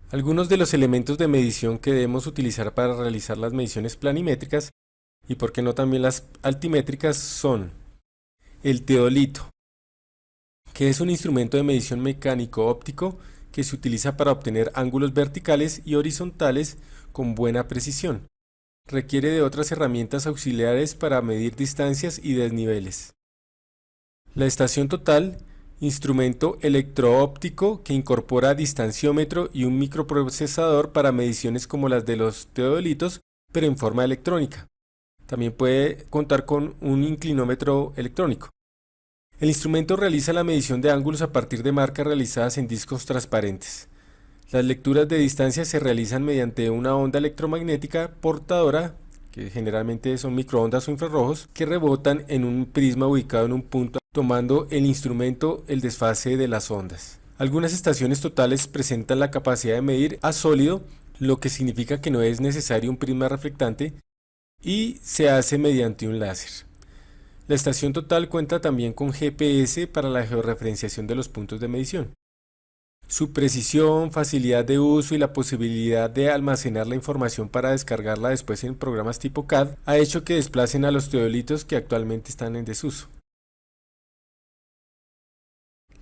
Algunos de los elementos de medición que debemos utilizar para realizar las mediciones planimétricas y por qué no también las altimétricas son el teodolito, que es un instrumento de medición mecánico-óptico que se utiliza para obtener ángulos verticales y horizontales con buena precisión. Requiere de otras herramientas auxiliares para medir distancias y desniveles. La estación total, instrumento electro-óptico que incorpora distanciómetro y un microprocesador para mediciones como las de los teodolitos, pero en forma electrónica. También puede contar con un inclinómetro electrónico. El instrumento realiza la medición de ángulos a partir de marcas realizadas en discos transparentes. Las lecturas de distancia se realizan mediante una onda electromagnética portadora, que generalmente son microondas o infrarrojos, que rebotan en un prisma ubicado en un punto, tomando el instrumento el desfase de las ondas. Algunas estaciones totales presentan la capacidad de medir a sólido, lo que significa que no es necesario un prisma reflectante y se hace mediante un láser. La estación total cuenta también con GPS para la georreferenciación de los puntos de medición. Su precisión, facilidad de uso y la posibilidad de almacenar la información para descargarla después en programas tipo CAD ha hecho que desplacen a los teodolitos que actualmente están en desuso.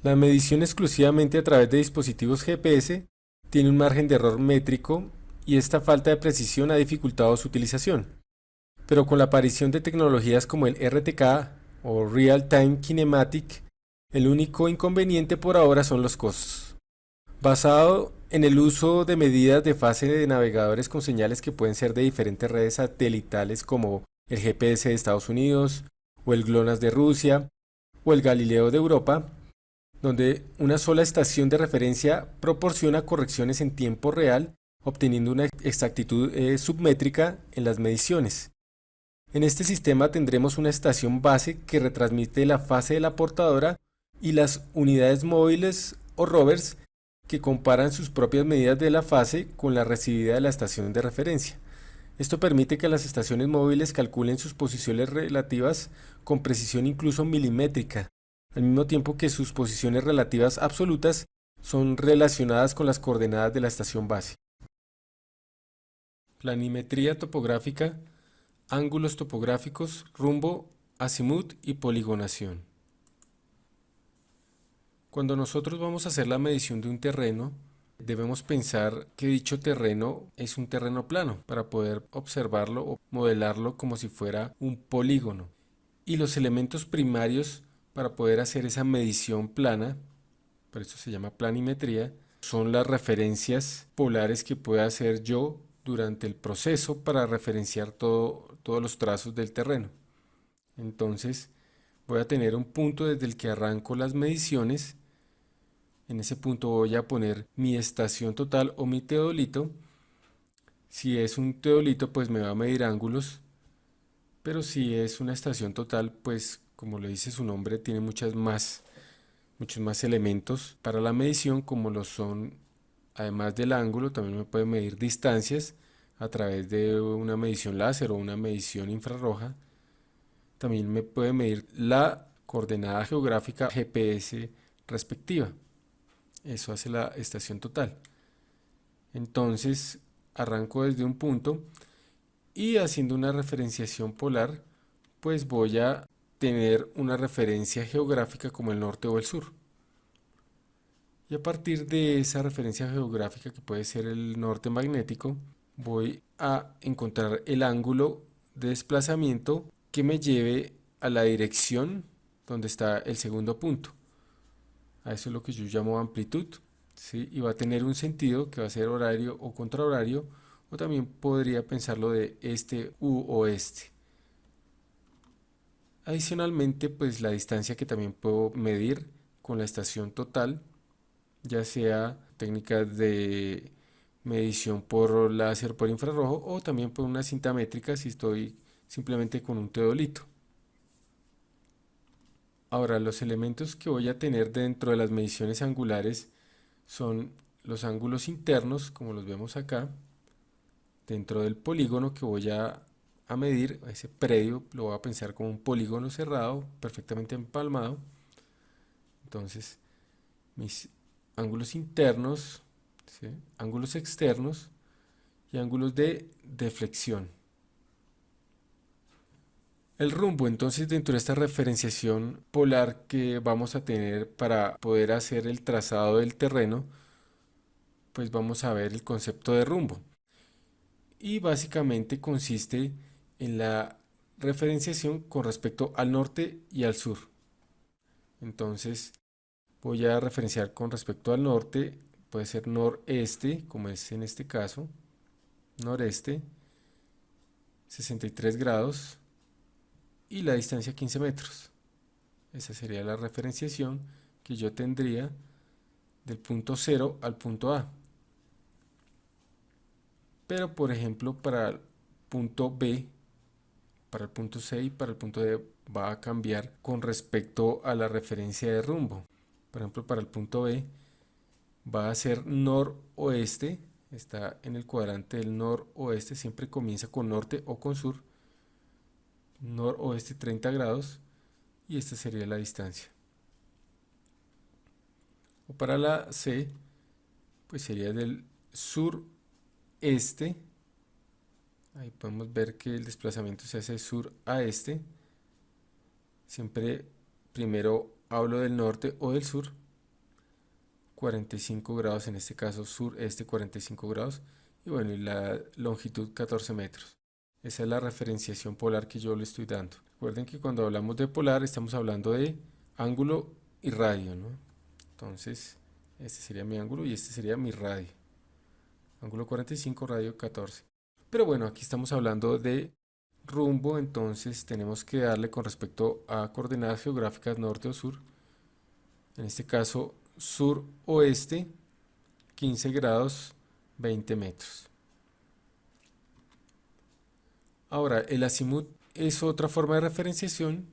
La medición exclusivamente a través de dispositivos GPS tiene un margen de error métrico y esta falta de precisión ha dificultado su utilización. Pero con la aparición de tecnologías como el RTK o Real Time Kinematic, el único inconveniente por ahora son los costos. Basado en el uso de medidas de fase de navegadores con señales que pueden ser de diferentes redes satelitales como el GPS de Estados Unidos o el GLONASS de Rusia o el Galileo de Europa, donde una sola estación de referencia proporciona correcciones en tiempo real, obteniendo una exactitud submétrica en las mediciones. En este sistema tendremos una estación base que retransmite la fase de la portadora y las unidades móviles o rovers que comparan sus propias medidas de la fase con la recibida de la estación de referencia. Esto permite que las estaciones móviles calculen sus posiciones relativas con precisión incluso milimétrica, al mismo tiempo que sus posiciones relativas absolutas son relacionadas con las coordenadas de la estación base. Planimetría topográfica, ángulos topográficos, rumbo, azimut y poligonación. Cuando nosotros vamos a hacer la medición de un terreno, debemos pensar que dicho terreno es un terreno plano para poder observarlo o modelarlo como si fuera un polígono. Y los elementos primarios para poder hacer esa medición plana, por eso se llama planimetría, son las referencias polares que pueda hacer yo durante el proceso para referenciar todos los trazos del terreno. Entonces voy a tener un punto desde el que arranco las mediciones. En ese punto voy a poner mi estación total o mi teodolito. Si es un teodolito, pues me va a medir ángulos, pero si es una estación total, pues como le dice su nombre, tiene muchos más elementos para la medición, como lo son, además del ángulo, también me puede medir distancias a través de una medición láser o una medición infrarroja. También me puede medir la coordenada geográfica GPS respectiva. Eso hace la estación total. Entonces arranco desde un punto y haciendo una referenciación polar, pues voy a tener una referencia geográfica como el norte o el sur. Y a partir de esa referencia geográfica, que puede ser el norte magnético, voy a encontrar el ángulo de desplazamiento que me lleve a la dirección donde está el segundo punto. A eso es lo que yo llamo amplitud, ¿sí? Y va a tener un sentido que va a ser horario o contrahorario, o también podría pensarlo de este u oeste. Adicionalmente, pues la distancia que también puedo medir con la estación total, ya sea técnicas de medición por láser por infrarrojo o también por una cinta métrica si estoy simplemente con un teodolito. Ahora, los elementos que voy a tener dentro de las mediciones angulares son los ángulos internos, como los vemos acá, dentro del polígono que voy a medir. Ese predio lo voy a pensar como un polígono cerrado, perfectamente empalmado. Entonces, mis ángulos internos ¿sí? Ángulos externos y ángulos de deflexión. El rumbo, entonces, dentro de esta referenciación polar que vamos a tener para poder hacer el trazado del terreno, pues vamos a ver el concepto de rumbo. Y básicamente consiste en la referenciación con respecto al norte y al sur. Entonces, voy a referenciar con respecto al norte, puede ser noreste, como es en este caso, noreste, 63 grados y la distancia 15 metros. Esa sería la referenciación que yo tendría del punto 0 al punto A. Pero por ejemplo para el punto B, para el punto C y para el punto D va a cambiar con respecto a la referencia de rumbo. Por ejemplo para el punto B va a ser noroeste, está en el cuadrante del noroeste, siempre comienza con norte o con sur, noroeste 30 grados y esta sería la distancia. O para la C, pues sería del sureste, ahí podemos ver que el desplazamiento se hace de sur a este, siempre primero hablo del norte o del sur, 45 grados, en este caso sureste 45 grados, y bueno, y la longitud 14 metros. Esa es la referenciación polar que yo le estoy dando. Recuerden que cuando hablamos de polar estamos hablando de ángulo y radio, ¿no? Entonces, este sería mi ángulo y este sería mi radio. Ángulo 45, radio 14. Pero bueno, aquí estamos hablando de rumbo, entonces tenemos que darle con respecto a coordenadas geográficas norte o sur. En este caso, sur-oeste, 15 grados, 20 metros. Ahora, el azimut es otra forma de referenciación,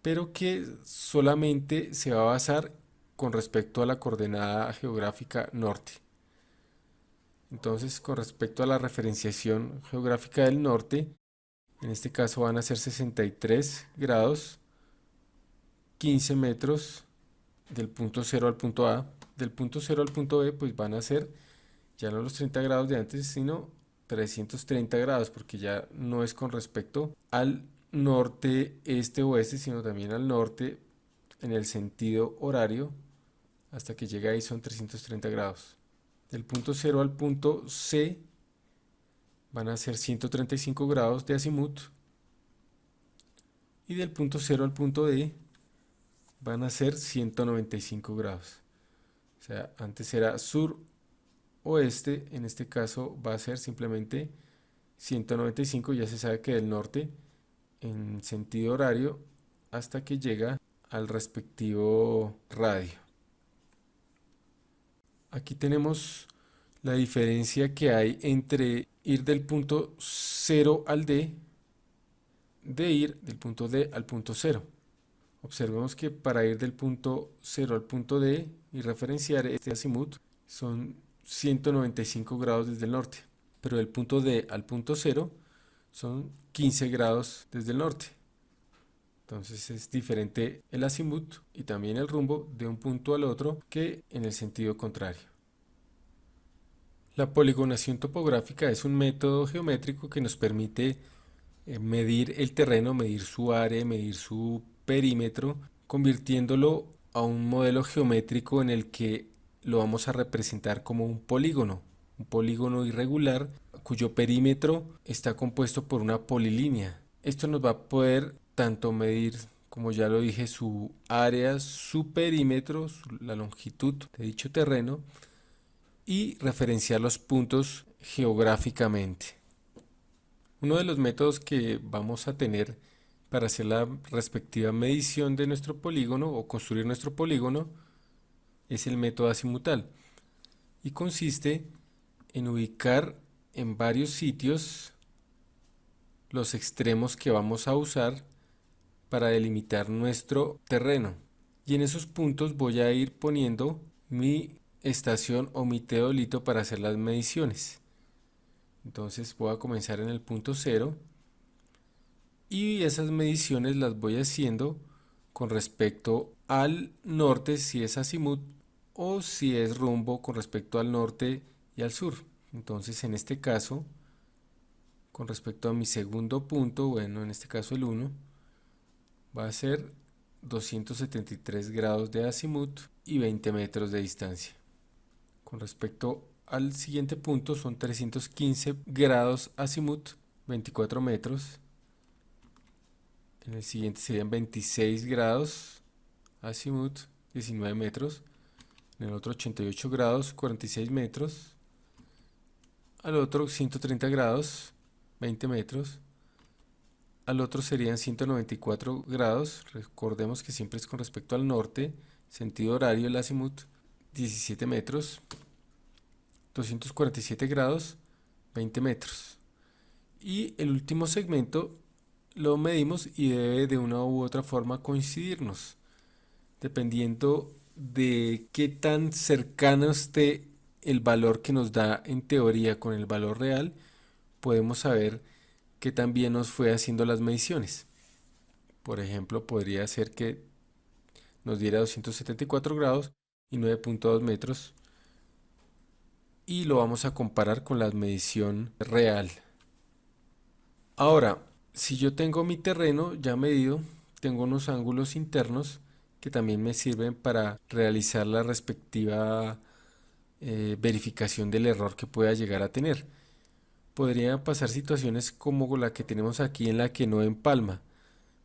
pero que solamente se va a basar con respecto a la coordenada geográfica norte. Entonces, con respecto a la referenciación geográfica del norte, en este caso van a ser 63 grados, 15 metros del punto 0 al punto A. Del punto 0 al punto B, pues van a ser ya no los 30 grados de antes, sino 330 grados, porque ya no es con respecto al norte, este, oeste, sino también al norte en el sentido horario, hasta que llega ahí son 330 grados. Del punto 0 al punto C van a ser 135 grados de azimut, y del punto 0 al punto D van a ser 195 grados. O sea, antes era sur oeste, en este caso va a ser simplemente 195, ya se sabe que del norte en sentido horario hasta que llega al respectivo radio. Aquí tenemos la diferencia que hay entre ir del punto 0 al D, de ir del punto D al punto 0. Observemos que para ir del punto 0 al punto D y referenciar este azimut son 195 grados desde el norte, pero del punto D al punto 0 son 15 grados desde el norte. Entonces es diferente el azimut y también el rumbo de un punto al otro que en el sentido contrario. La poligonación topográfica es un método geométrico que nos permite medir el terreno, medir su área, medir su perímetro, convirtiéndolo a un modelo geométrico en el que lo vamos a representar como un polígono irregular cuyo perímetro está compuesto por una polilínea. Esto nos va a poder tanto medir, como ya lo dije, su área, su perímetro, la longitud de dicho terreno y referenciar los puntos geográficamente. Uno de los métodos que vamos a tener para hacer la respectiva medición de nuestro polígono o construir nuestro polígono es el método azimutal y consiste en ubicar en varios sitios los extremos que vamos a usar para delimitar nuestro terreno, y en esos puntos voy a ir poniendo mi estación o mi teodolito para hacer las mediciones. Entonces voy a comenzar en el punto 0 y esas mediciones las voy haciendo con respecto al norte si es azimut o si es rumbo con respecto al norte y al sur. Entonces en este caso, con respecto a mi segundo punto, bueno, en este caso el 1, va a ser 273 grados de azimut y 20 metros de distancia. Con respecto al siguiente punto son 315 grados azimut, 24 metros. En el siguiente serían 26 grados azimut, 19 metros. En el otro 88 grados, 46 metros. Al otro 130 grados, 20 metros. Al otro serían 194 grados. Recordemos que siempre es con respecto al norte. Sentido horario el azimut, 17 metros. 247 grados, 20 metros. Y el último segmento lo medimos y debe de una u otra forma coincidirnos, dependiendo de qué tan cercano esté el valor que nos da en teoría con el valor real, podemos saber qué tan bien nos fue haciendo las mediciones. Por ejemplo, podría ser que nos diera 274 grados y 9.2 metros, y lo vamos a comparar con la medición real. Ahora, si yo tengo mi terreno ya medido, tengo unos ángulos internos que también me sirven para realizar la respectiva verificación del error que pueda llegar a tener. Podría pasar situaciones como la que tenemos aquí, en la que no empalma.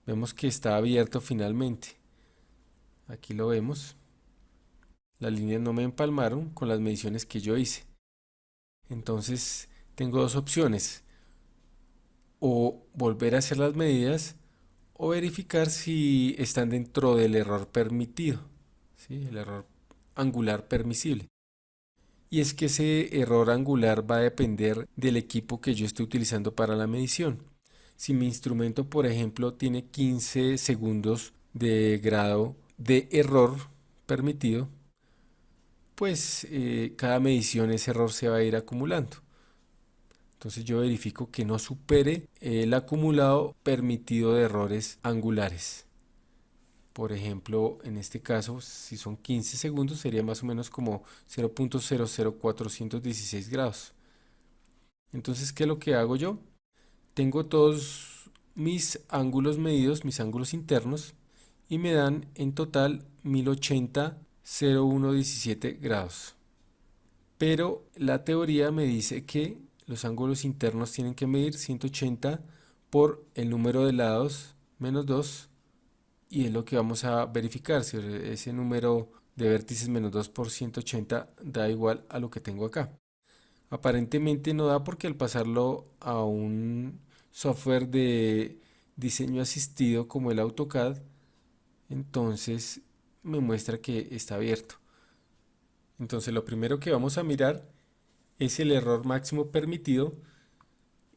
Vemos que está abierto finalmente. Aquí lo vemos. Las líneas no me empalmaron con las mediciones que yo hice. Entonces tengo dos opciones: o volver a hacer las medidas o verificar si están dentro del error permitido, ¿sí? El error angular permisible. Y es que ese error angular va a depender del equipo que yo esté utilizando para la medición. Si mi instrumento, por ejemplo, tiene 15 segundos de grado de error permitido, pues cada medición ese error se va a ir acumulando. Entonces yo verifico que no supere el acumulado permitido de errores angulares. Por ejemplo, en este caso, si son 15 segundos, sería más o menos como 0.00416 grados. Entonces, ¿qué es lo que hago yo? Tengo todos mis ángulos medidos, mis ángulos internos, y me dan en total 1080, 0.117 grados. Pero la teoría me dice que los ángulos internos tienen que medir 180 por el número de lados menos 2, y es lo que vamos a verificar, si ese número de vértices menos 2 por 180 da igual a lo que tengo acá. Aparentemente no da, porque al pasarlo a un software de diseño asistido como el AutoCAD, entonces me muestra que está abierto. Entonces lo primero que vamos a mirar es el error máximo permitido,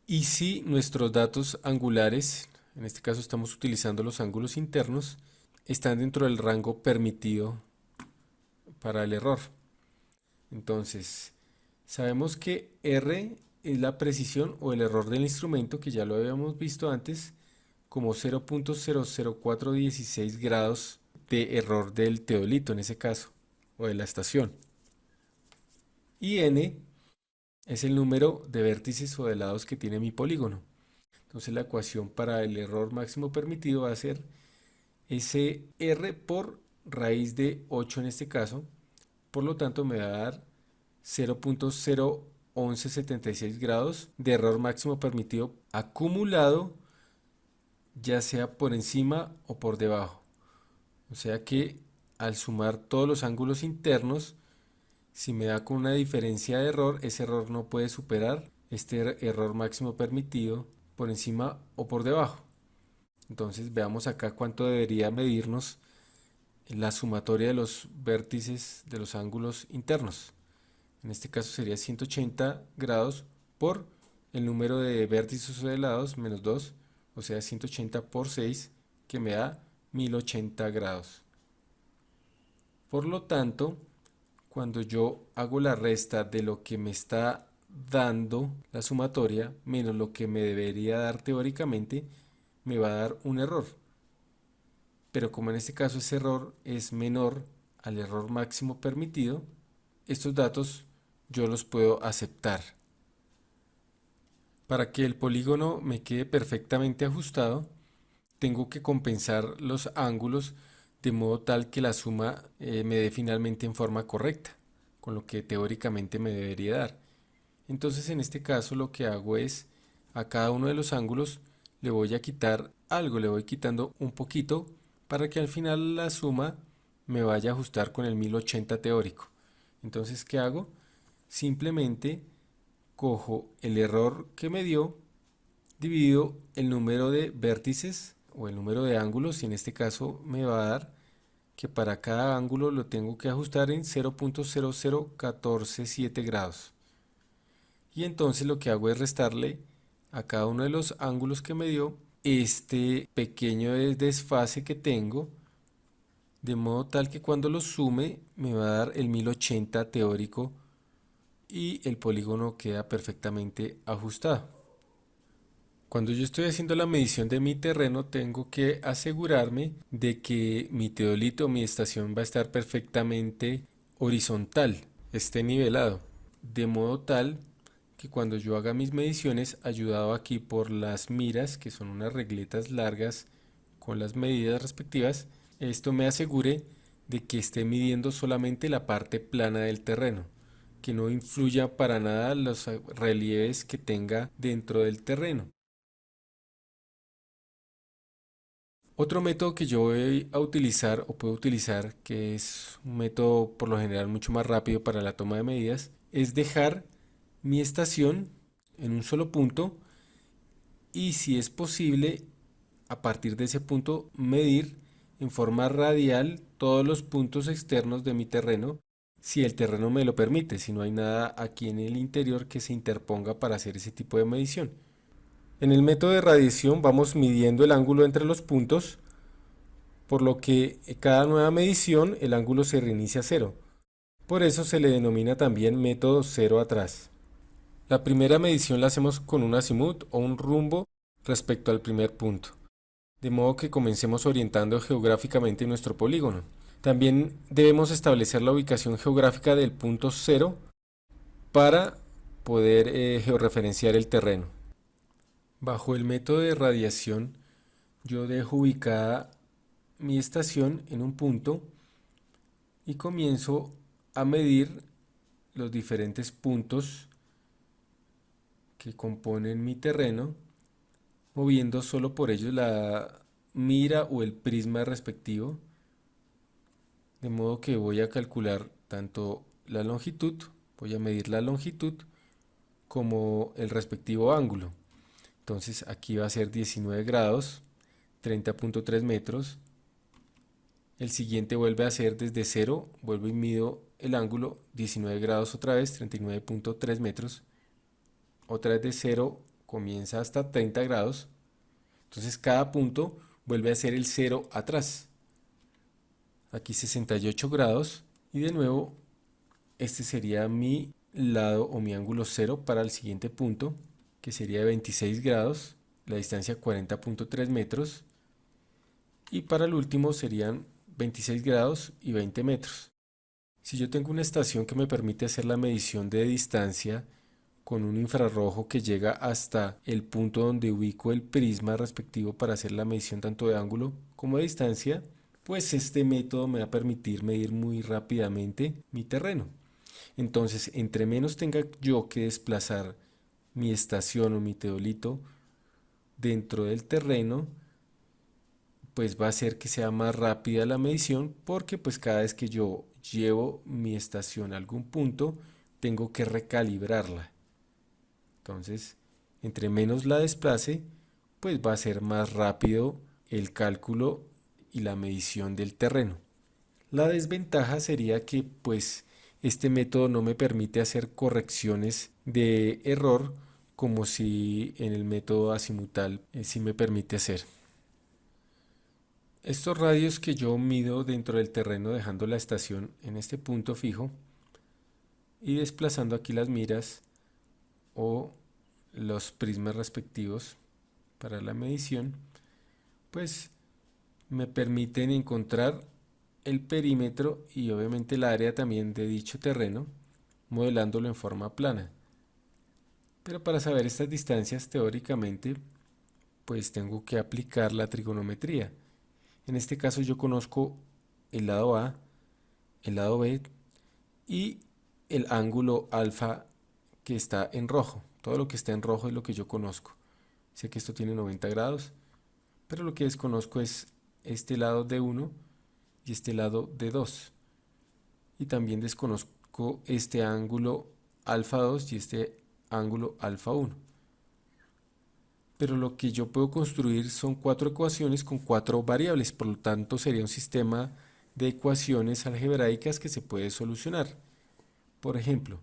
y si nuestros datos angulares, en este caso estamos utilizando los ángulos internos, están dentro del rango permitido para el error. Entonces, sabemos que R es la precisión o el error del instrumento, que ya lo habíamos visto antes, como 0.00416 grados de error del teodolito en ese caso, o de la estación. Y N es el número de vértices o de lados que tiene mi polígono. Entonces la ecuación para el error máximo permitido va a ser ese R por raíz de 8 en este caso. Por lo tanto me va a dar 0.01176 grados de error máximo permitido acumulado, ya sea por encima o por debajo. O sea que al sumar todos los ángulos internos, si me da con una diferencia de error, ese error no puede superar este error máximo permitido por encima o por debajo. Entonces veamos acá cuánto debería medirnos la sumatoria de los vértices de los ángulos internos. En este caso sería 180 grados por el número de vértices o de lados menos 2, o sea 180 por 6, que me da 1080 grados. Por lo tanto, cuando yo hago la resta de lo que me está dando la sumatoria menos lo que me debería dar teóricamente, me va a dar un error. Pero como en este caso ese error es menor al error máximo permitido, estos datos yo los puedo aceptar. Para que el polígono me quede perfectamente ajustado, tengo que compensar los ángulos de modo tal que la suma me dé finalmente en forma correcta, con lo que teóricamente me debería dar. Entonces en este caso lo que hago es a cada uno de los ángulos le voy a quitar algo, le voy quitando un poquito para que al final la suma me vaya a ajustar con el 1080 teórico. Entonces, ¿qué hago? Simplemente cojo el error que me dio, divido el número de vértices o el número de ángulos, y en este caso me va a dar que para cada ángulo lo tengo que ajustar en 0.00147 grados. Y entonces lo que hago es restarle a cada uno de los ángulos que me dio este pequeño desfase que tengo, de modo tal que cuando lo sume me va a dar el 1080 teórico y el polígono queda perfectamente ajustado. Cuando yo estoy haciendo la medición de mi terreno, tengo que asegurarme de que mi teodolito o mi estación va a estar perfectamente horizontal, esté nivelado, de modo tal que cuando yo haga mis mediciones, ayudado aquí por las miras, que son unas regletas largas con las medidas respectivas, esto me asegure de que esté midiendo solamente la parte plana del terreno, que no influya para nada los relieves que tenga dentro del terreno. Otro método que yo voy a utilizar o puedo utilizar, que es un método por lo general mucho más rápido para la toma de medidas, es dejar mi estación en un solo punto y, si es posible, a partir de ese punto medir en forma radial todos los puntos externos de mi terreno, si el terreno me lo permite, si no hay nada aquí en el interior que se interponga para hacer ese tipo de medición. En el método de radiación vamos midiendo el ángulo entre los puntos, por lo que cada nueva medición el ángulo se reinicia a cero. Por eso se le denomina también método cero atrás. La primera medición la hacemos con un azimut o un rumbo respecto al primer punto, de modo que comencemos orientando geográficamente nuestro polígono. También debemos establecer la ubicación geográfica del punto cero para poder georreferenciar el terreno. Bajo el método de radiación, yo dejo ubicada mi estación en un punto y comienzo a medir los diferentes puntos que componen mi terreno, moviendo solo por ellos la mira o el prisma respectivo, de modo que voy a calcular tanto la longitud, voy a medir la longitud como el respectivo ángulo. Entonces aquí va a ser 19 grados, 30.3 metros. El siguiente vuelve a ser desde 0, vuelvo y mido el ángulo, 19 grados otra vez, 39.3 metros. Otra vez de 0 comienza hasta 30 grados. Entonces cada punto vuelve a ser el 0 atrás. Aquí 68 grados. Y de nuevo, este sería mi lado o mi ángulo 0 para el siguiente punto, que sería de 26 grados, la distancia 40.3 metros. Y para el último serían 26 grados y 20 metros. Si yo tengo una estación que me permite hacer la medición de distancia con un infrarrojo que llega hasta el punto donde ubico el prisma respectivo para hacer la medición tanto de ángulo como de distancia, pues este método me va a permitir medir muy rápidamente mi terreno. Entonces, entre menos tenga yo que desplazar mi estación o mi teodolito dentro del terreno, pues va a hacer que sea más rápida la medición, porque pues cada vez que yo llevo mi estación a algún punto, tengo que recalibrarla. Entonces, entre menos la desplace, pues va a ser más rápido el cálculo y la medición del terreno. La desventaja sería que pues este método no me permite hacer correcciones de error como si en el método azimutal sí me permite hacer. Estos radios que yo mido dentro del terreno dejando la estación en este punto fijo y desplazando aquí las miras o los prismas respectivos para la medición, pues me permiten encontrar el perímetro y obviamente el área también de dicho terreno, modelándolo en forma plana. Pero para saber estas distancias teóricamente, pues tengo que aplicar la trigonometría. En este caso yo conozco el lado A, el lado B y el ángulo alfa que está en rojo. Todo lo que está en rojo es lo que yo conozco. Sé que esto tiene 90 grados, pero lo que desconozco es este lado de 1 y este lado de 2. Y también desconozco este ángulo alfa 2 y este ángulo alfa 1. Pero lo que yo puedo construir son cuatro ecuaciones con cuatro variables, por lo tanto sería un sistema de ecuaciones algebraicas que se puede solucionar. Por ejemplo,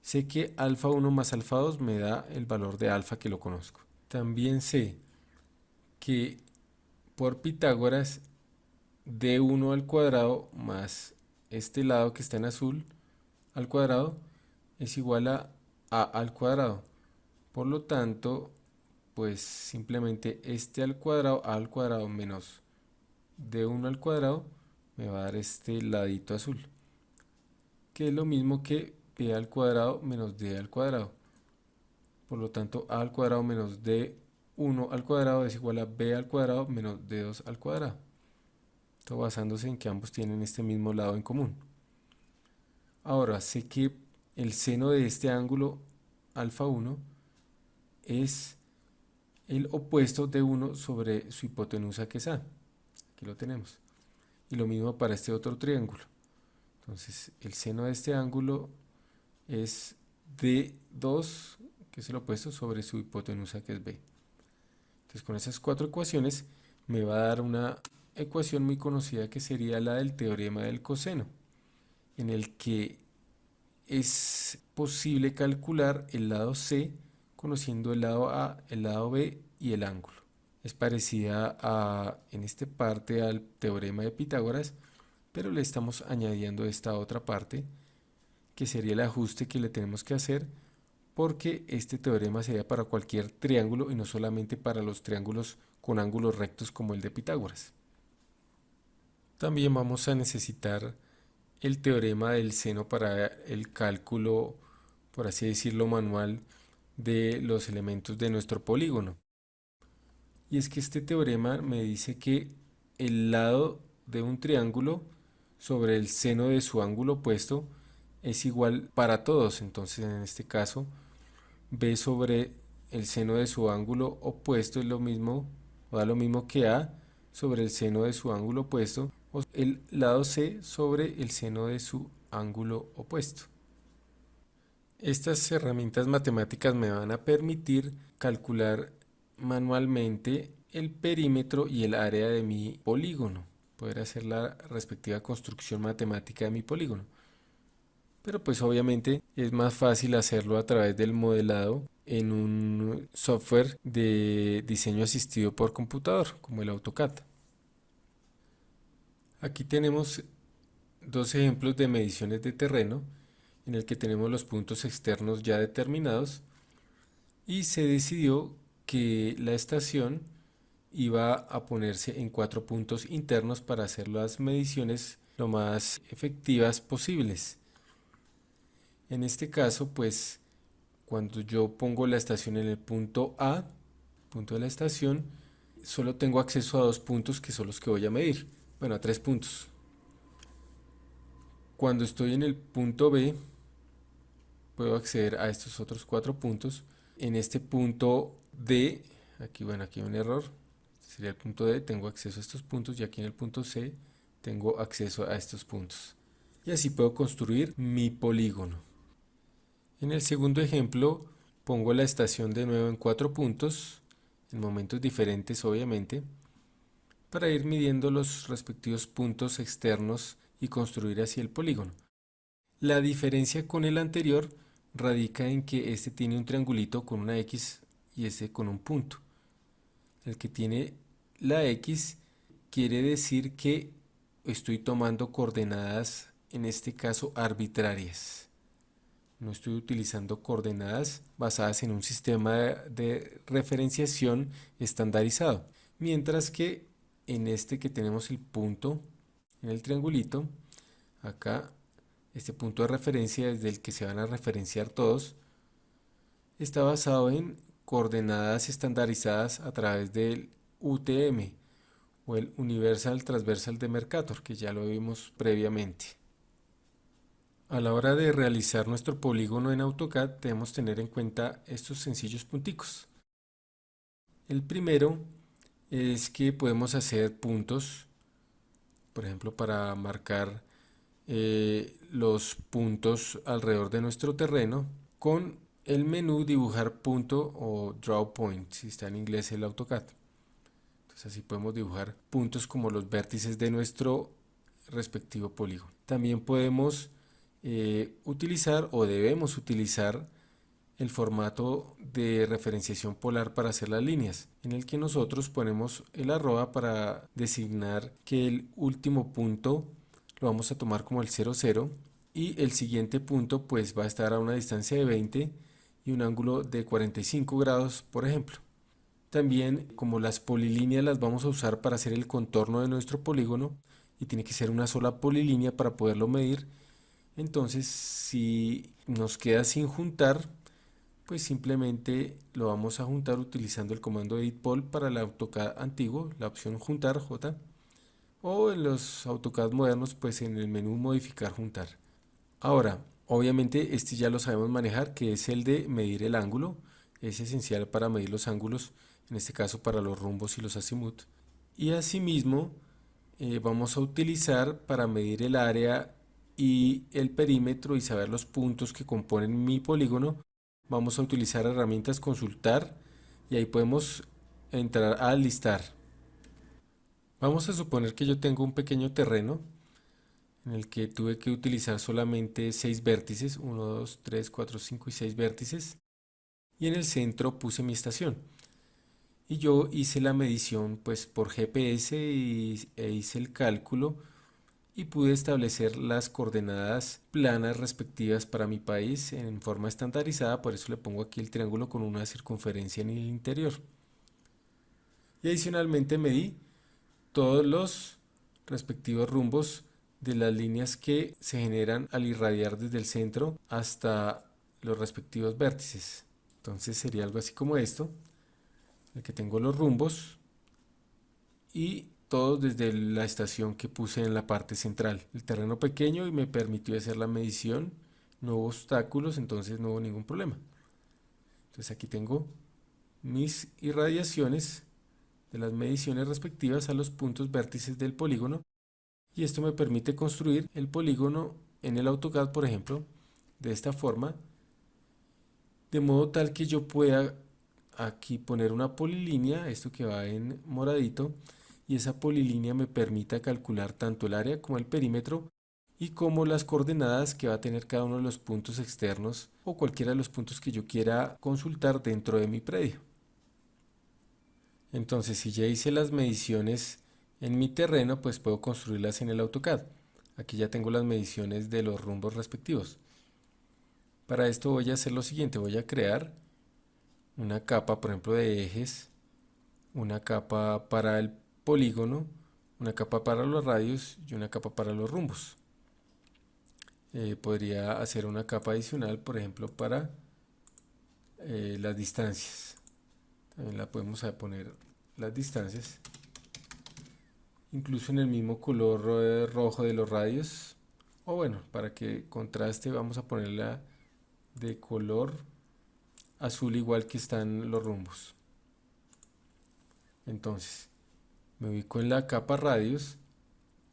sé que alfa 1 más alfa 2 me da el valor de alfa que lo conozco. También sé que por Pitágoras d1 al cuadrado más este lado que está en azul al cuadrado es igual a al cuadrado. Por lo tanto, pues simplemente este al cuadrado menos d1 al cuadrado me va a dar este ladito azul, que es lo mismo que b al cuadrado menos d al cuadrado. Por lo tanto, a al cuadrado menos d1 al cuadrado es igual a b al cuadrado menos d2 al cuadrado. Esto basándose en que ambos tienen este mismo lado en común. Ahora, sé que el seno de este ángulo alfa 1 es el opuesto de 1 sobre su hipotenusa, que es A. Aquí lo tenemos. Y lo mismo para este otro triángulo. Entonces, el seno de este ángulo es D2, que es el opuesto, sobre su hipotenusa, que es B. Entonces, con esas cuatro ecuaciones me va a dar una ecuación muy conocida que sería la del teorema del coseno, en el que es posible calcular el lado C conociendo el lado A, el lado B y el ángulo. Es parecida en esta parte al teorema de Pitágoras, pero le estamos añadiendo esta otra parte que sería el ajuste que le tenemos que hacer, porque este teorema sería para cualquier triángulo y no solamente para los triángulos con ángulos rectos como el de Pitágoras. También vamos a necesitar el teorema del seno para el cálculo, por así decirlo, manual de los elementos de nuestro polígono. Y es que este teorema me dice que el lado de un triángulo sobre el seno de su ángulo opuesto es igual para todos. Entonces, en este caso, B sobre el seno de su ángulo opuesto es lo mismo, o da lo mismo que A sobre el seno de su ángulo opuesto, o el lado C sobre el seno de su ángulo opuesto. Estas herramientas matemáticas me van a permitir calcular manualmente el perímetro y el área de mi polígono, poder hacer la respectiva construcción matemática de mi polígono. Pero pues obviamente es más fácil hacerlo a través del modelado en un software de diseño asistido por computador, como el AutoCAD. Aquí tenemos dos ejemplos de mediciones de terreno en el que tenemos los puntos externos ya determinados y se decidió que la estación iba a ponerse en 4 puntos internos para hacer las mediciones lo más efectivas posibles. En este caso, pues cuando yo pongo la estación en el punto A, punto de la estación, solo tengo acceso a 2 puntos que son los que voy a medir. Bueno, a 3 puntos. Cuando estoy en el punto B, puedo acceder a estos otros 4 puntos. En este punto D, aquí bueno, aquí hay un error, este sería el punto D, tengo acceso a estos puntos, y aquí en el punto C tengo acceso a estos puntos. Y así puedo construir mi polígono. En el segundo ejemplo, pongo la estación de nuevo en 4 puntos, en momentos diferentes obviamente, para ir midiendo los respectivos puntos externos y construir así el polígono. La diferencia con el anterior radica en que este tiene un triangulito con una X y este con un punto. El que tiene la X quiere decir que estoy tomando coordenadas, en este caso arbitrarias. No estoy utilizando coordenadas basadas en un sistema de referenciación estandarizado. Mientras que en este que tenemos el punto en el triangulito. Acá este punto de referencia desde el que se van a referenciar todos está basado en coordenadas estandarizadas a través del UTM o el Universal Transversal de Mercator, que ya lo vimos previamente. A la hora de realizar nuestro polígono en AutoCAD debemos tener en cuenta estos sencillos punticos. El primero es que podemos hacer puntos, por ejemplo, para marcar los puntos alrededor de nuestro terreno con el menú dibujar punto o draw point, si está en inglés el AutoCAD. Entonces así podemos dibujar puntos como los vértices de nuestro respectivo polígono. También podemos utilizar o debemos utilizar el formato de referenciación polar para hacer las líneas, en el que nosotros ponemos el arroba para designar que el último punto lo vamos a tomar como el 00 y el siguiente punto pues va a estar a una distancia de 20 y un ángulo de 45 grados, por ejemplo. También, como las polilíneas las vamos a usar para hacer el contorno de nuestro polígono y tiene que ser una sola polilínea para poderlo medir, entonces si nos queda sin juntar, pues simplemente lo vamos a juntar utilizando el comando edit pol para el AutoCAD antiguo, la opción juntar J, o en los AutoCAD modernos pues en el menú modificar juntar. Ahora, obviamente este ya lo sabemos manejar, que es el de medir el ángulo. Es esencial para medir los ángulos, en este caso para los rombos y los azimut. Y asimismo vamos a utilizar para medir el área y el perímetro y saber los puntos que componen mi polígono, vamos a utilizar herramientas consultar y ahí podemos entrar a listar. Vamos a suponer que yo tengo un pequeño terreno en el que tuve que utilizar solamente 6 vértices, 1, 2, 3, 4, 5 y 6 vértices, y en el centro puse mi estación. Y yo hice la medición pues por GPS e hice el cálculo y pude establecer las coordenadas planas respectivas para mi país en forma estandarizada, por eso le pongo aquí el triángulo con una circunferencia en el interior. Y adicionalmente medí todos los respectivos rumbos de las líneas que se generan al irradiar desde el centro hasta los respectivos vértices. Entonces sería algo así como esto, en el que tengo los rumbos y todos desde la estación que puse en la parte central. El terreno pequeño y me permitió hacer la medición, no hubo obstáculos, entonces no hubo ningún problema. Entonces aquí tengo mis irradiaciones de las mediciones respectivas a los puntos vértices del polígono y esto me permite construir el polígono en el AutoCAD, por ejemplo, de esta forma, de modo tal que yo pueda aquí poner una polilínea, esto que va en moradito, y esa polilínea me permita calcular tanto el área como el perímetro y como las coordenadas que va a tener cada uno de los puntos externos o cualquiera de los puntos que yo quiera consultar dentro de mi predio. Entonces, si ya hice las mediciones en mi terreno, pues puedo construirlas en el AutoCAD. Aquí ya tengo las mediciones de los rumbos respectivos. Para esto voy a hacer lo siguiente, voy a crear una capa, por ejemplo, de ejes, una capa para el polígono, una capa para los radios y una capa para los rumbos. Podría hacer una capa adicional, por ejemplo, para las distancias. También la podemos poner las distancias, incluso en el mismo color rojo de los radios, o bueno, para que contraste vamos a ponerla de color azul igual que están los rumbos. Entonces me ubico en la capa radios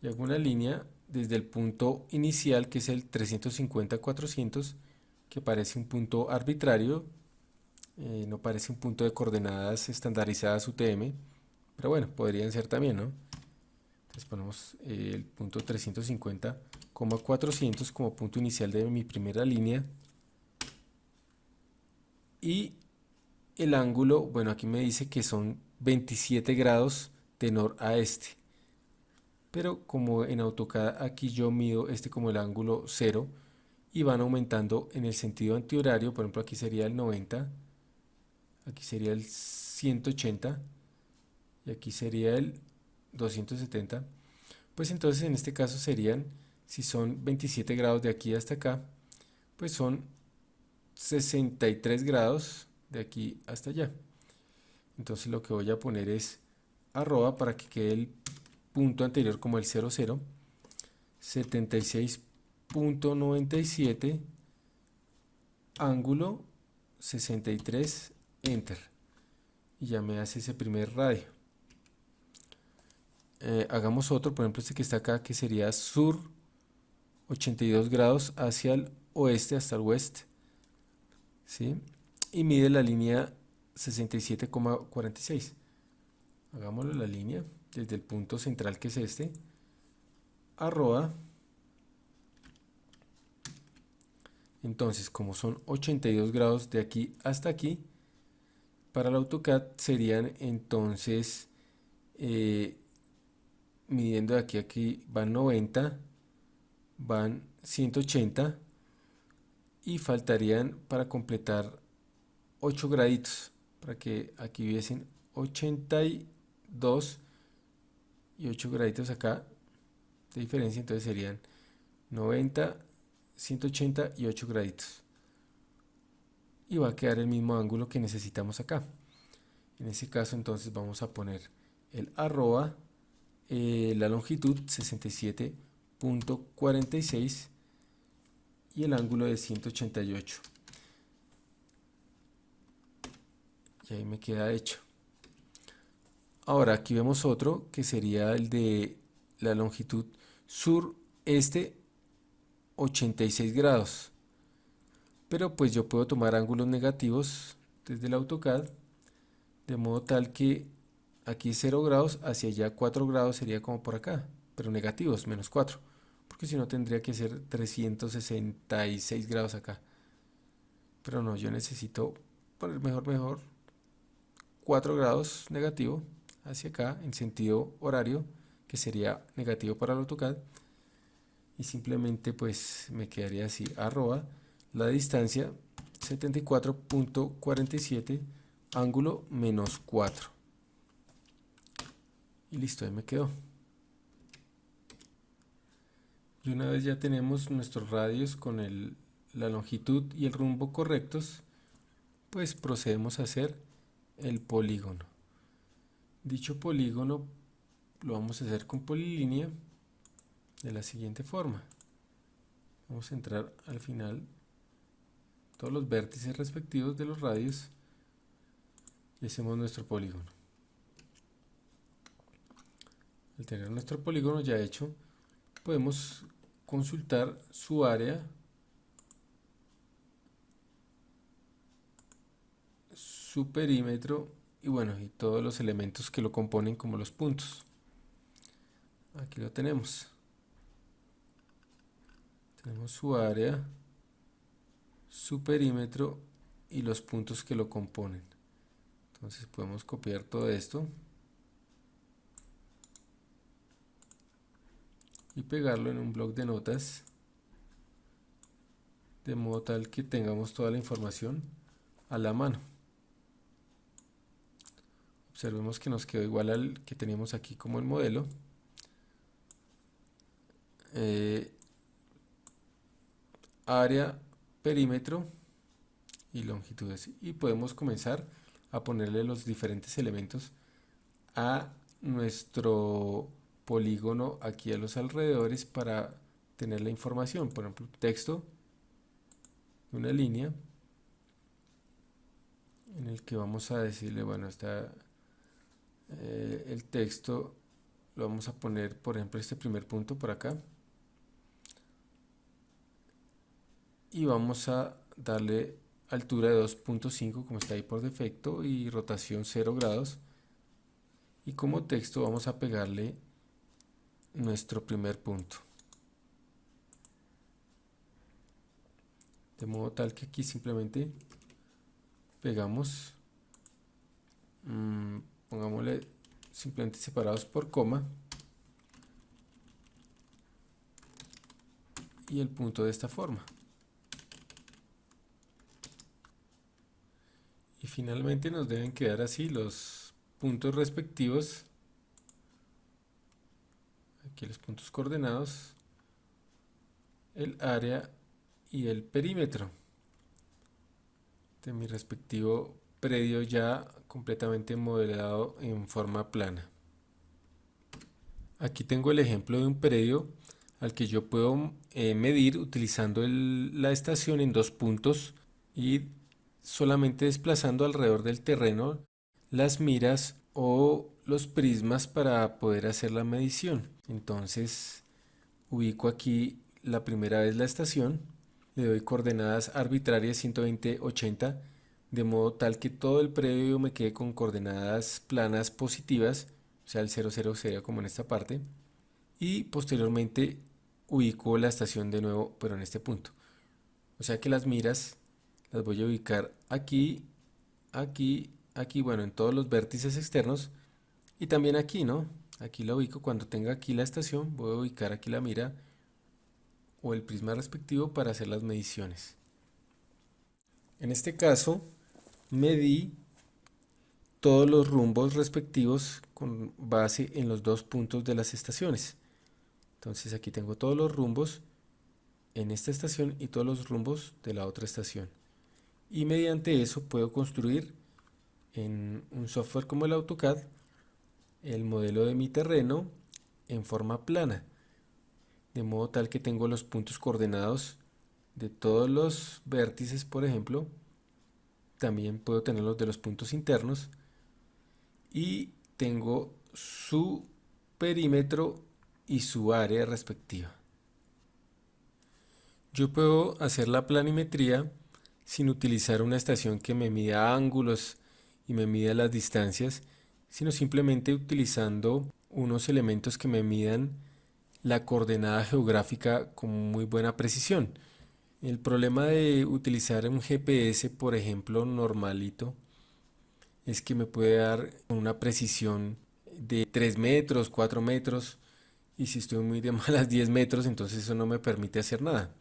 y hago una línea desde el punto inicial, que es el 350-400, que parece un punto arbitrario, no parece un punto de coordenadas estandarizadas UTM, pero bueno, podrían ser también, ¿no? Entonces ponemos el punto 350,400 como punto inicial de mi primera línea. Y el ángulo, bueno, aquí me dice que son 27 grados de nor a este. Pero como en AutoCAD aquí yo mido este como el ángulo 0 y van aumentando en el sentido antihorario, por ejemplo aquí sería el 90, aquí sería el 180 y aquí sería el 270. Pues entonces en este caso serían, si son 27 grados de aquí hasta acá, pues son 63 grados de aquí hasta allá. Entonces lo que voy a poner es arroba para que quede el punto anterior como el 00, 76.97, ángulo 63, enter. Y ya me hace ese primer radio. Hagamos otro, por ejemplo este que está acá, que sería sur 82 grados hacia el oeste, hasta el oeste, ¿sí? Y mide la línea 67,46. Hagámoslo la línea desde el punto central, que es este, arroba. Entonces, como son 82 grados de aquí hasta aquí, para el AutoCAD serían entonces, midiendo de aquí a aquí, van 90, van 180 y faltarían para completar 8 graditos, para que aquí hubiesen 82 y 8 graditos acá de diferencia, entonces serían 90, 180 y 8 graditos. Y va a quedar el mismo ángulo que necesitamos acá. En ese caso entonces vamos a poner el arroba, la longitud 67.46 y el ángulo de 188. Y ahí me queda hecho. Ahora aquí vemos otro que sería el de la longitud sur-este 86 grados. Pero pues yo puedo tomar ángulos negativos desde el AutoCAD, de modo tal que aquí 0 grados, hacia allá 4 grados sería como por acá, pero negativos, menos 4, porque si no tendría que ser 366 grados acá. Pero no, yo necesito poner mejor 4 grados negativo hacia acá en sentido horario, que sería negativo para el AutoCAD, y simplemente pues me quedaría así, arroba la distancia 74.47, ángulo menos 4. Y listo, ahí me quedó. Y una vez ya tenemos nuestros radios con la longitud y el rumbo correctos, pues procedemos a hacer el polígono. Dicho polígono lo vamos a hacer con polilínea de la siguiente forma. Vamos a entrar al final todos los vértices respectivos de los radios y hacemos nuestro polígono. Al tener nuestro polígono ya hecho, podemos consultar su área, su perímetro y bueno, y todos los elementos que lo componen, como los puntos. Aquí lo tenemos. Tenemos su área, su perímetro y los puntos que lo componen. Entonces podemos copiar todo esto y pegarlo en un bloc de notas, de modo tal que tengamos toda la información a la mano. Observemos que nos quedó igual al que teníamos aquí como el modelo. Área, perímetro y longitudes, y podemos comenzar a ponerle los diferentes elementos a nuestro polígono aquí a los alrededores para tener la información. Por ejemplo, texto, una línea en el que vamos a decirle, bueno, está el texto, lo vamos a poner, por ejemplo, este primer punto por acá, y vamos a darle altura de 2.5 como está ahí por defecto y rotación 0 grados, y como texto vamos a pegarle nuestro primer punto, de modo tal que aquí simplemente pegamos, pongámosle simplemente separados por coma, y el punto de esta forma. Y finalmente nos deben quedar así los puntos respectivos aquí los puntos coordenados, el área y el perímetro de mi respectivo predio ya completamente modelado en forma plana. Aquí tengo el ejemplo de un predio al que yo puedo medir utilizando la estación en dos puntos y solamente desplazando alrededor del terreno las miras o los prismas para poder hacer la medición. Entonces ubico aquí la primera vez la estación, le doy coordenadas arbitrarias 120, 80, de modo tal que todo el predio me quede con coordenadas planas positivas, o sea el 0, 0, 0 como en esta parte, y posteriormente ubico la estación de nuevo, pero en este punto. O sea que las miras las voy a ubicar aquí, aquí, aquí, bueno, en todos los vértices externos y también aquí, ¿no? Aquí la ubico cuando tenga aquí la estación, voy a ubicar aquí la mira o el prisma respectivo para hacer las mediciones. En este caso, medí todos los rumbos respectivos con base en los dos puntos de las estaciones. Entonces aquí tengo todos los rumbos en esta estación y todos los rumbos de la otra estación. Y mediante eso puedo construir en un software como el AutoCAD el modelo de mi terreno en forma plana, de modo tal que tengo los puntos coordenados de todos los vértices, por ejemplo. También puedo tener los de los puntos internos y tengo su perímetro y su área respectiva. Yo puedo hacer la planimetría sin utilizar una estación que me mida ángulos y me mida las distancias, sino simplemente utilizando unos elementos que me midan la coordenada geográfica con muy buena precisión. El problema de utilizar un GPS, por ejemplo, normalito, es que me puede dar una precisión de 3 metros, 4 metros, y si estoy muy de malas 10 metros, entonces eso no me permite hacer nada.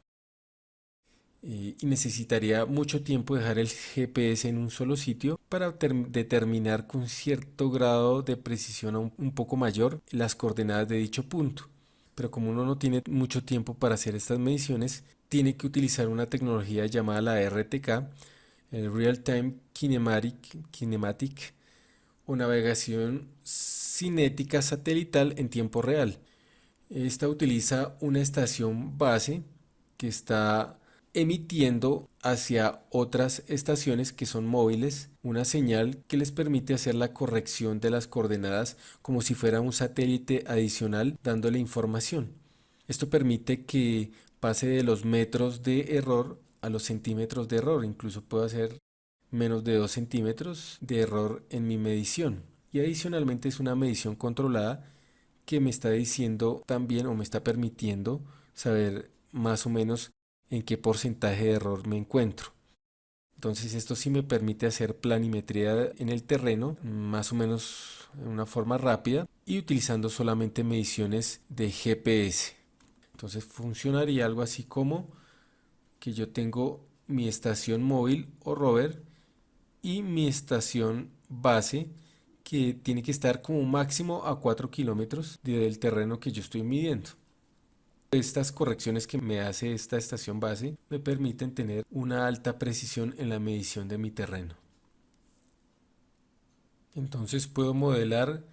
Y necesitaría mucho tiempo dejar el GPS en un solo sitio para determinar con cierto grado de precisión un poco mayor las coordenadas de dicho punto. Pero como uno no tiene mucho tiempo para hacer estas mediciones, tiene que utilizar una tecnología llamada la RTK, el Real Time Kinematic o navegación cinética satelital en tiempo real. Esta utiliza una estación base que está emitiendo hacia otras estaciones que son móviles una señal que les permite hacer la corrección de las coordenadas como si fuera un satélite adicional dándole información. Esto permite que pase de los metros de error a los centímetros de error, incluso puedo hacer menos de 2 centímetros de error en mi medición. Y adicionalmente es una medición controlada que me está diciendo también o me está permitiendo saber más o menos en qué porcentaje de error me encuentro. Entonces esto sí me permite hacer planimetría en el terreno más o menos de una forma rápida y utilizando solamente mediciones de GPS. Entonces funcionaría algo así como que yo tengo mi estación móvil o rover y mi estación base que tiene que estar como máximo a 4 kilómetros del terreno que yo estoy midiendo. Estas correcciones que me hace esta estación base me permiten tener una alta precisión en la medición de mi terreno. Entonces puedo modelar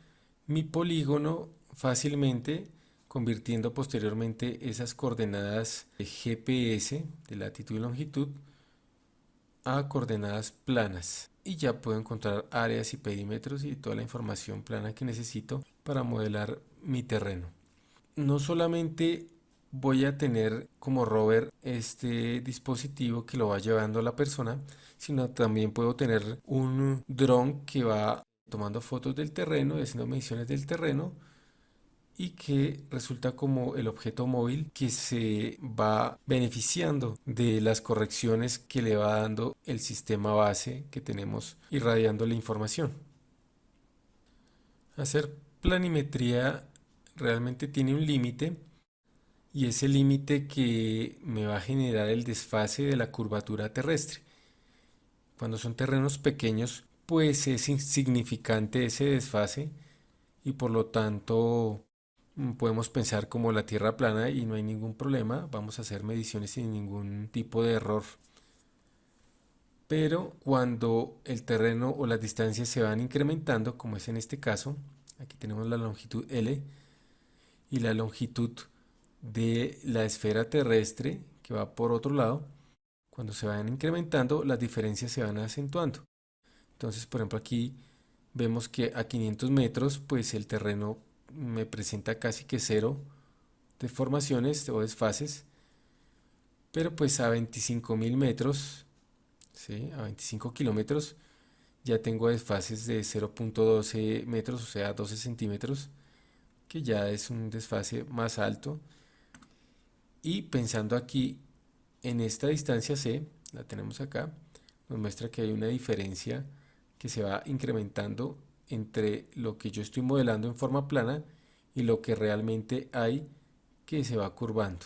mi polígono fácilmente convirtiendo posteriormente esas coordenadas de GPS de latitud y longitud a coordenadas planas y ya puedo encontrar áreas y perímetros y toda la información plana que necesito para modelar mi terreno. No solamente voy a tener como rover este dispositivo que lo va llevando la persona, sino también puedo tener un dron que va tomando fotos del terreno y haciendo mediciones del terreno y que resulta como el objeto móvil que se va beneficiando de las correcciones que le va dando el sistema base que tenemos irradiando la información. Hacer planimetría realmente tiene un límite y ese límite que me va a generar el desfase de la curvatura terrestre. Cuando son terrenos pequeños, pues es insignificante ese desfase y por lo tanto Podemos pensar como la Tierra plana y no hay ningún problema, vamos a hacer mediciones sin ningún tipo de error. Pero cuando el terreno o las distancias se van incrementando, como es en este caso, aquí tenemos la longitud L y la longitud de la esfera terrestre que va por otro lado, cuando se van incrementando, las diferencias se van acentuando. Entonces, por ejemplo, aquí vemos que a 500 metros, pues el terreno me presenta casi que cero deformaciones o desfases, pero pues a 25.000 metros, ¿sí? A 25 kilómetros, ya tengo desfases de 0,12 metros, o sea, 12 centímetros, que ya es un desfase más alto. Y pensando aquí en esta distancia C, la tenemos acá, nos muestra que hay una diferencia que se va incrementando entre lo que yo estoy modelando en forma plana y lo que realmente hay que se va curvando.